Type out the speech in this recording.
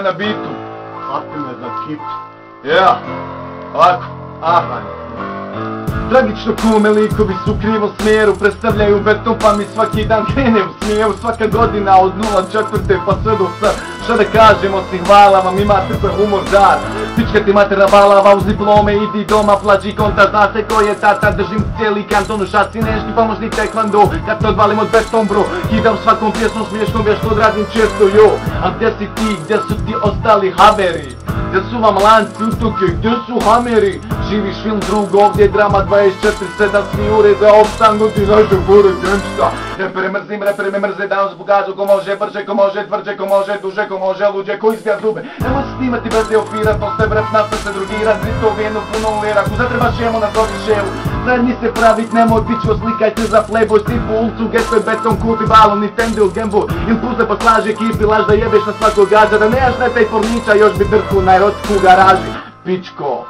na bitu. Hapne na kitu. Ja, ovako, aha. Tragično kume likovi su u krivom smjeru, predstavljaju beton pa mi svaki dan krene u smjeru. Svaka godina od 0,4 pa sve do sad. Šta da kažem osim hvala vam, imate to humor dar. Pička ti mater nabalava uz diplome, idi doma, plaći konta, zna se ko je tata. Držim cijeli kanton u šaci, neški pomožni tekvando. Kad se odvalim od beton bro, kidam svakom pjesmom smiješnom, već to odradim često jo. A gdje si ti, gdje su ti ostali haberi? Gdje su vam lanci utoke, gdje su hameri? Živiš film drug, ovdje je drama 24/7, svi urede opstangnuti naše bure gangsta. Repere mrzim, repere me mrze, danas bugađu ko može brže, ko može tvrđe, ko može duže, ko može luđe, ko izbija zube. Nemoj se snimati bez eofira, to se vrep nasta se drugira, zrito vijenu puno ulera, ako zatreba šemu na tobi ševu. Zajedni se pravit, nemoj pićo, slikajte za playboy, stipu ulcu, geto je beton, kupi balon, Nintendo ili Gameboy. Ili puste pa slaži ekipi, laž da jebeš na svakog gađa, da nejaš na taj porniča, još bi drku na erotku garaži. Pičko.